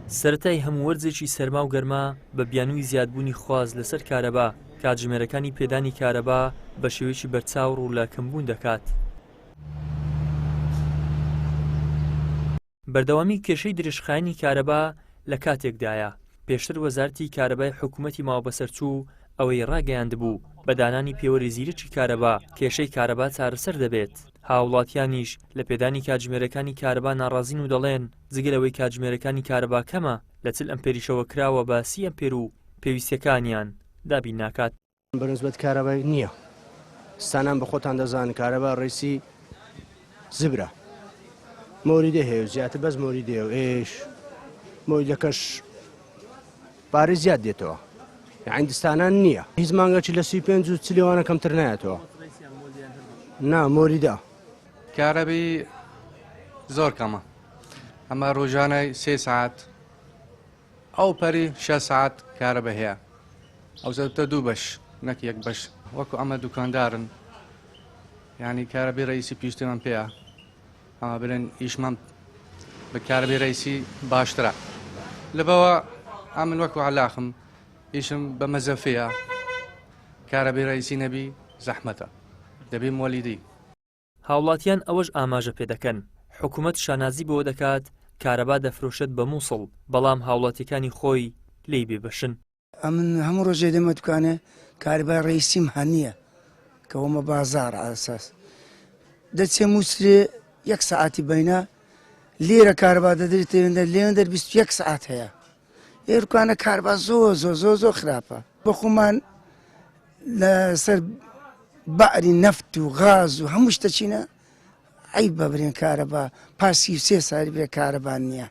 سەرەتای هەموو وەرزێکی سەرما و گەرما بە بیانووی زیادبوونی خواز لەسەر کارەبا کاتژمێرەکانی پێدانی کارەبا بە شێوەیەکی بەرچاو ڕوو لە کەمبوون دەکات. بەردەوامی کێشەی درێژخایەنی کارەبا لە کاتێکدایە پێشتر وەزارەتی کارەبای حکوومەتی ماوەبەسەرچوو ئەوەی ڕاگەیاندبوو بە دانانی پێوەری زیرەکی کارەبا کێشەی کارەبا چارەسەر دەبێت. هاوڵاتیانیش لە پێدانی کاتژمێرەکانی کارەبا ناڕازین و دەڵێن جگەلەوەی کاتژمێرەکانی کارەبا کەمە لە چل ئەمپێریشەوە کراوە بە 30 ئەمپێر و پێویستیەکانیان دابین ناکات. بەنسبەت کارەبای نییە. ستانان بە خۆتان دەزانن کارەبا ڕێسی زبرە. مۆریدە هەیە زیاتر بەس مۆریدێ و ئێش مۆریدەکەش پارەی زیاد دێتەوە. یعنی دستانان نییە. هیچ مانگەکی لە 35 و چلێوانە کەمتر نایەتەوە. نا مۆریدا. کارەبی زۆر کەمە. ئەمە ڕۆژانەی 3 ساعت ئەو پەری 6 ساعت کارەبە هەیە. ئەو زەوتە 2 بەش نەک 1 بەش. وەکو ئەمە دوکاندارن. یعنی کارەبی ڕئیسی پیشتمان پێیە. ئەمە برن ئیشمان بە کارەبی ڕئیسی باشترە. لەبەوە ئەمن وەکو عەلاقم ئیشم بە مەزەفەیە. کارەبی ڕئیسی نەبی زەحمەتە. دەبی مۆلیدی. هاوڵاتیان ئەوەش ئاماژە پێ دەکەن حکوومەت شانازی بۆ دەکات کارەبا دەفرۆشێت بە مووسڵ بەڵام هاوڵاتیەکانی خۆی لی بێبەشن. ئەمن هەموو ڕۆژێ دەمە دوکانێ کارەبای ڕئیسیم هەنیە کە وەمە بازار ئاساس دەچێ مووسێ 1 ساعتی بینە لێرە کارەبا دەدرێتێنە لێوەندەر 21 ساعت هەیە. ئێرکانە کارەبا زۆر خراپە. بە خۆمان لەسەر بەعری نەفت و غاز و هەموو شتە چینە عیبە برێن کارەبا پاسی 3 ساعت بێ کارەبا نییە.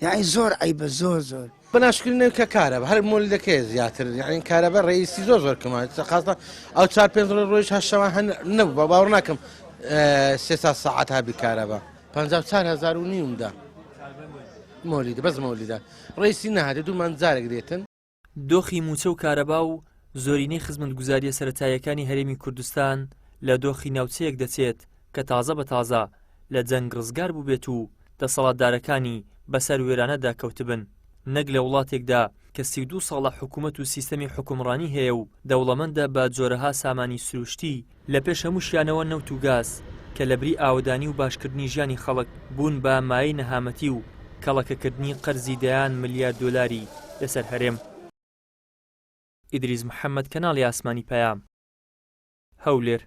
یعنی زۆر عیبە زۆر. بەناشکرینەوە کە کارەبە هەر مۆلیدەکەی زیاتر یعنی کارەبە ڕئیسی زۆر کەمە خاستە ئەو 4-5 ڕۆژ هەشتەوە نەبوو بە باوەڕ ناکەم 300 ساعت هابی کارەبە 54,000 و نیومدا مۆلیدە بەس مۆلیدە ڕئیسی نەهاتێ دوومان جارێک دێتن. دۆخی موچە و کارەبا و زۆرینەی خزمەتگوزاریە سەرەتاییەکانی هەرێمی کوردستان لە دۆخی ناوچەیەک دەچێت کە تازە بە تازە لە جەنگ ڕزگار بوو بێت و دەسەڵاتدارەکانی بەسەر وێرانەدا کەوتبن نەک لە وڵاتێکدا کە 32 ساڵە حکوومەت و سیستەمی حکومڕانی هەیە و دەوڵەمەندە بە جۆرەها سامانی سروشتی لە پێش هەموو شیانەوە نەوت و گاز کە لەبری ئاودانی و باشکردنی ژیانی خەڵک بوون بە مای نەهامەتی و کەڵەکەکردنی قەرزی دەیان ملیار دۆلاری لەسەر هەرێم. ئیدریس محەممەد کەناڵی ئاسمانی پەیام هەولێر.